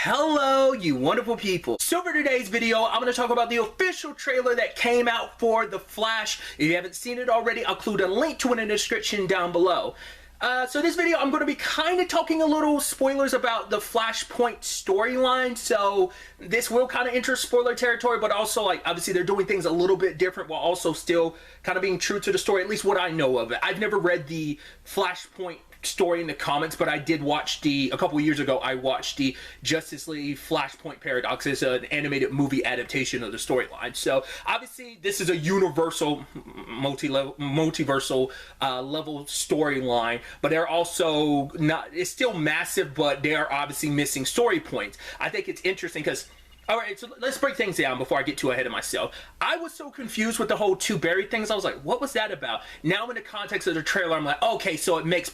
Hello, you wonderful people. So for today's video, I'm going to talk about the official trailer that came out for The Flash. If you haven't seen it already, I'll include a link to it in the description down below. So this video, I'm going to be kind of talking a little spoilers about the Flashpoint storyline. So this will kind of enter spoiler territory, but also, like, obviously they're doing things a little bit different while also still kind of being true to the story, at least what I know of it. I've never read the Flashpoint story in the comics, but I did watch a couple of years ago, I watched the Justice League Flashpoint Paradox. It's an animated movie adaptation of the storyline. So obviously this is a universal, multiversal level storyline, but they're also not, it's still massive, but they're obviously missing story points. I think it's interesting because, all right, so let's break things down before I get too ahead of myself. I was so confused with the whole two Barry things. I was like, what was that about? Now in the context of the trailer, I'm like, okay, so it makes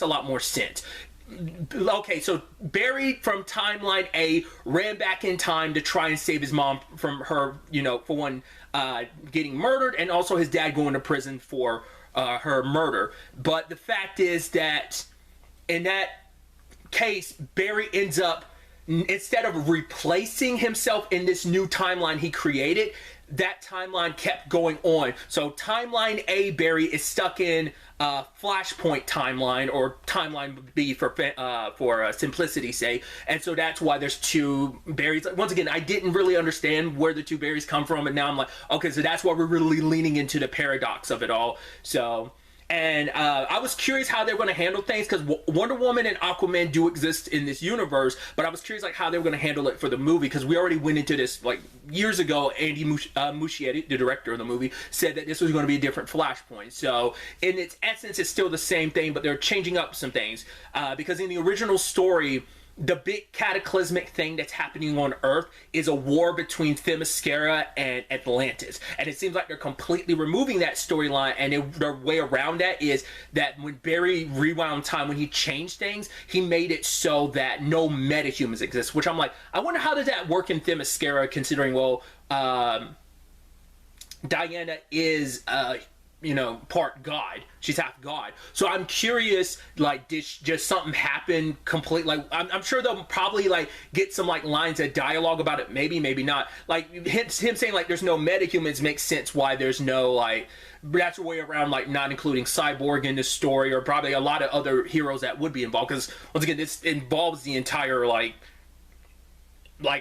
a lot more sense. Okay, so Barry from Timeline A ran back in time to try and save his mom from her, you know, for one, getting murdered, and also his dad going to prison for her murder. But the fact is that in that case, Barry ends up, instead of replacing himself in this new timeline he created, that timeline kept going on. So Timeline A Barry is stuck in Flashpoint timeline, or Timeline B for simplicity's sake, and so that's why there's two Barrys. Once again, I didn't really understand where the two Barrys come from, and now I'm like, okay, so that's why we're really leaning into the paradox of it all. So. And I was curious how they were going to handle things, because Wonder Woman and Aquaman do exist in this universe, but I was curious like how they were going to handle it for the movie, because we already went into this like years ago. Andy Muschietti, the director of the movie, said that this was going to be a different Flashpoint. So in its essence, it's still the same thing, but they're changing up some things, because in the original story, the big cataclysmic thing that's happening on Earth is a war between Themyscira and Atlantis. And it seems like they're completely removing that storyline, and their way around that is that when Barry rewound time, when he changed things, he made it so that no metahumans exist, which I'm like, I wonder how does that work in Themyscira, considering, well, Diana is, you know, part god. She's half god. So I'm curious, like, did just something happen completely? Like, I'm sure they'll probably, like, get some, like, lines of dialogue about it. Maybe, maybe not. Like, him saying, like, there's no metahumans makes sense why there's no, like, that's a way around, like, not including Cyborg in this story, or probably a lot of other heroes that would be involved. Because, once again, this involves the entire, like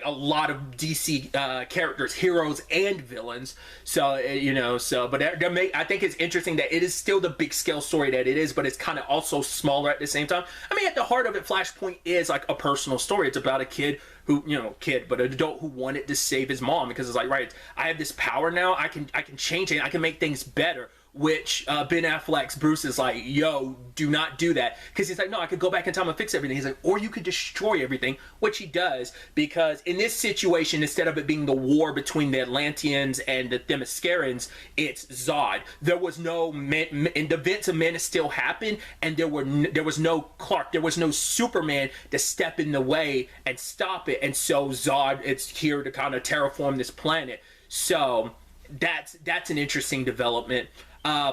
a lot of DC characters, heroes and villains. So you know, so but I think it's interesting that it is still the big scale story that it is, but it's kind of also smaller at the same time. I mean, at the heart of it, Flashpoint is like a personal story. It's about a kid who, you know, but an adult who wanted to save his mom, because it's like, right, I have this power now. I can change it. I can make things better. Which Ben Affleck's Bruce is like, yo, do not do that. Because he's like, no, I could go back in time and fix everything. He's like, or you could destroy everything, which he does. Because in this situation, instead of it being the war between the Atlanteans and the Themyscirans, it's Zod. There was no, and the events of Man of Steel happened, and there was no Clark, there was no Superman to step in the way and stop it. And so Zod, it's here to kind of terraform this planet. So that's an interesting development.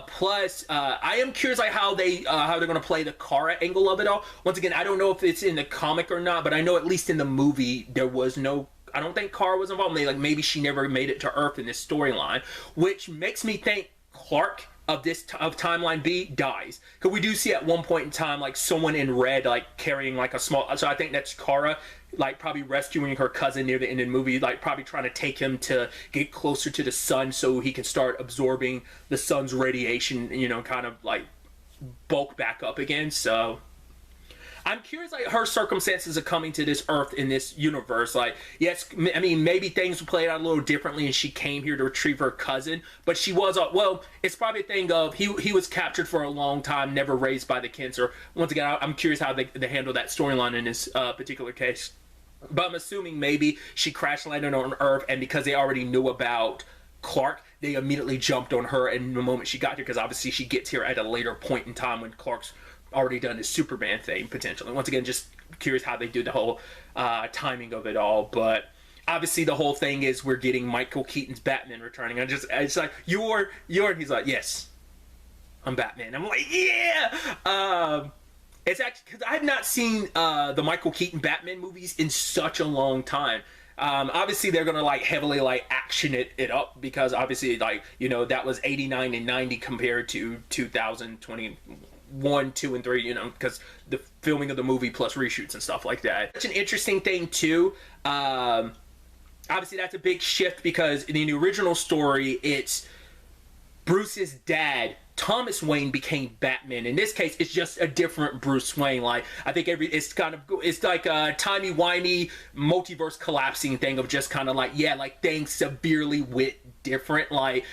Plus, I am curious like how they're going to play the Kara angle of it all. Once again, I don't know if it's in the comic or not, but I know at least in the movie there was no, I don't think Kara was involved. Maybe she never made it to Earth in this storyline, which makes me think Clark of Timeline B dies, because we do see at one point in time like someone in red like carrying like a small, so I think that's Kara, like probably rescuing her cousin near the end of the movie, like probably trying to take him to get closer to the sun so he can start absorbing the sun's radiation, you know, kind of like bulk back up again. So I'm curious, like, her circumstances of coming to this Earth in this universe. Like, yes, I mean, maybe things played out a little differently and she came here to retrieve her cousin, but she was, well, it's probably a thing of he was captured for a long time, never raised by the cancer. Once again, I'm curious how they handle that storyline in this particular case. But I'm assuming maybe she crash landed on Earth, and because they already knew about Clark, they immediately jumped on her in the moment she got here, because obviously she gets here at a later point in time when Clark's already done his Superman thing, potentially. Once again, just curious how they do the whole timing of it all. But obviously the whole thing is we're getting Michael Keaton's Batman returning. It's like, you're, and he's like, yes, I'm Batman. I'm like, yeah! It's actually because I have not seen the Michael Keaton Batman movies in such a long time. Obviously, they're gonna like heavily like action it up because obviously like that was 89 and 90 compared to 2021, 2, and 3. Because the filming of the movie plus reshoots and stuff like that. Such an interesting thing too. Obviously, that's a big shift because in the original story, it's Bruce's dad, Thomas Wayne, became Batman. In this case, it's just a different Bruce Wayne. Like, I think it's like a timey-wimey multiverse collapsing thing of just kind of like, yeah, like things severely went different. Like,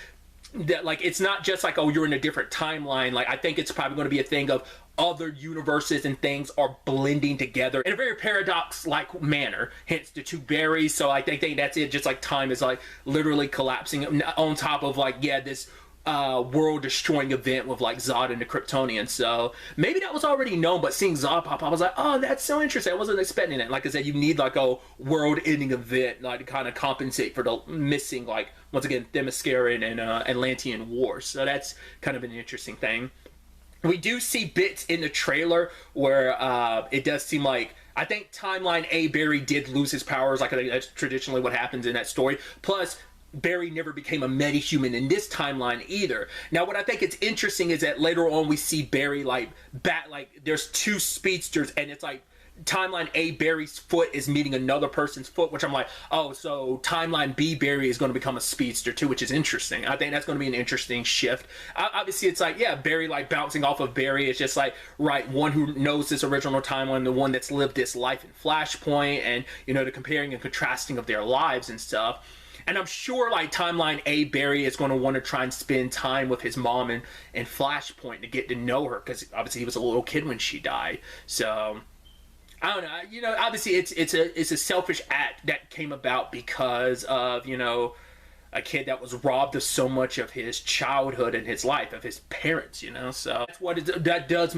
that, like it's not just like, oh, you're in a different timeline. Like, I think it's probably going to be a thing of other universes and things are blending together in a very paradox-like manner, hence the two Barrys. So I think that's it. Just like time is like literally collapsing on top of like, yeah, this world-destroying event with like Zod and the Kryptonians. So maybe that was already known, but seeing Zod pop up, I was like, oh, that's so interesting. I wasn't expecting it. Like I said, you need like a world-ending event like to kind of compensate for the missing, like, once again, Themyscira and Atlantean War. So that's kind of an interesting thing. We do see bits in the trailer where it does seem like, I think Timeline A, Barry did lose his powers. Like, I think that's traditionally what happens in that story. Plus, Barry never became a metahuman in this timeline either. Now, what I think is interesting is that later on we see Barry like there's two speedsters, and it's like timeline A, Barry's foot is meeting another person's foot, which I'm like, oh, so timeline B, Barry is going to become a speedster too, which is interesting. I think that's going to be an interesting shift. Obviously, it's like, yeah, Barry like bouncing off of Barry. It's just like, right, one who knows this original timeline, the one that's lived this life in Flashpoint, and the comparing and contrasting of their lives and stuff. And I'm sure, like, Timeline A, Barry is going to want to try and spend time with his mom and Flashpoint to get to know her, because obviously he was a little kid when she died. So, I don't know. Obviously it's a selfish act that came about because of, a kid that was robbed of so much of his childhood and his life, of his parents, so that's what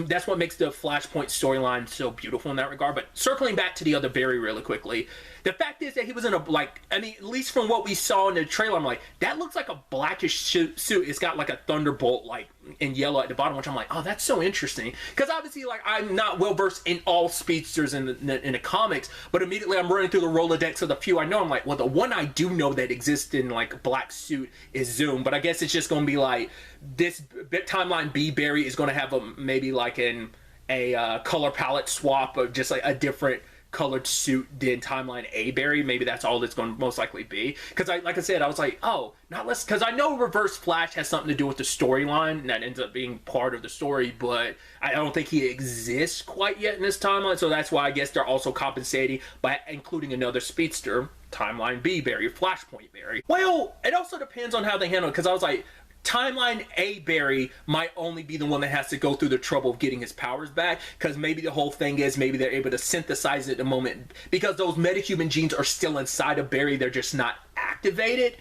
that's what makes the Flashpoint storyline so beautiful in that regard. But circling back to the other Barry really quickly, the fact is that he was in a, like, I mean, at least from what we saw in the trailer, I'm like, that looks like a blackish suit. It's got like a thunderbolt like in yellow at the bottom, which I'm like, oh, that's so interesting. Because obviously, like, I'm not well versed in all speedsters in the comics, but immediately I'm running through the Rolodex of the few I know. I'm like, well, the one I do know that exists in like a black suit is Zoom, but I guess it's just going to be like this timeline B, Barry is going to have maybe like a color palette swap of just like a different colored suit than timeline A, Barry. Maybe that's all it's going to most likely be. Because like I said, I was like, oh, not less, because I know Reverse Flash has something to do with the storyline, and that ends up being part of the story, but I don't think he exists quite yet in this timeline, so that's why I guess they're also compensating by including another speedster, timeline B, Barry, Flashpoint Barry. Well, it also depends on how they handle it, because I was like, Timeline A, Barry might only be the one that has to go through the trouble of getting his powers back, because maybe the whole thing is maybe they're able to synthesize it at the moment, because those metahuman genes are still inside of Barry, they're just not activated.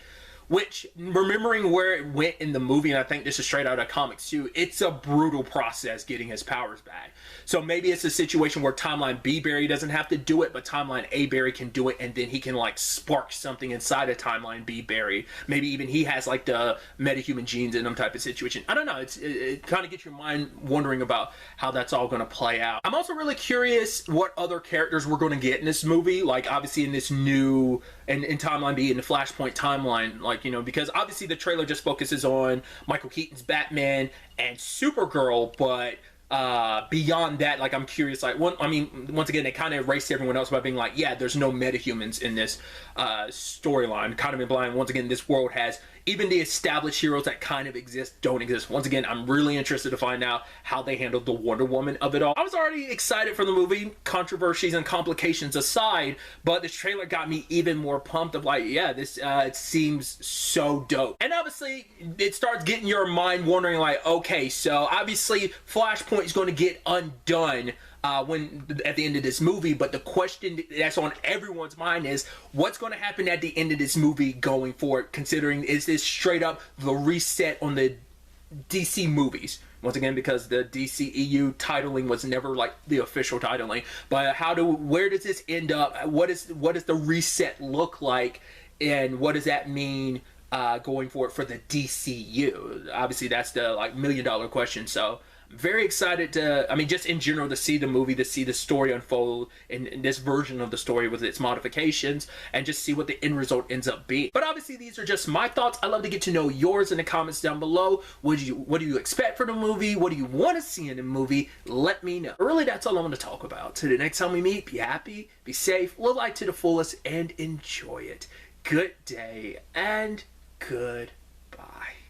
Which, remembering where it went in the movie, and I think this is straight out of comics too, it's a brutal process getting his powers back. So maybe it's a situation where Timeline B, Barry doesn't have to do it, but Timeline A, Barry can do it, and then he can like spark something inside of Timeline B, Barry. Maybe even he has like the metahuman genes in him type of situation. I don't know, it kind of gets your mind wondering about how that's all going to play out. I'm also really curious what other characters we're going to get in this movie, like obviously in this new, in Timeline B, in the Flashpoint timeline, like, because obviously the trailer just focuses on Michael Keaton's Batman and Supergirl, but beyond that, like, I'm curious, like, once again, they kind of erased everyone else by being like, yeah, there's no metahumans in this storyline, kind of implying, once again, this world has, even the established heroes that kind of exist don't exist. Once again, I'm really interested to find out how they handled the Wonder Woman of it all. I was already excited for the movie, controversies and complications aside, but this trailer got me even more pumped of like, yeah, this it seems so dope. And obviously, it starts getting your mind wondering like, okay, so obviously Flashpoint is going to get undone when at the end of this movie, but the question that's on everyone's mind is what's going to happen at the end of this movie going forward, considering is this straight up the reset on the DC movies, once again, because the DCEU titling was never like the official titling, but where does this end up? What does the reset look like, and what does that mean going forward for the DCU? Obviously that's the like $1 million question, so I'm very excited to, I mean, just in general, to see the movie, to see the story unfold in this version of the story with its modifications, and just see what the end result ends up being. But obviously, these are just my thoughts. I'd love to get to know yours in the comments down below. What do you expect from the movie? What do you want to see in the movie? Let me know. But really, that's all I want to talk about. Till the next time we meet, be happy, be safe, live life to the fullest, and enjoy it. Good day and goodbye.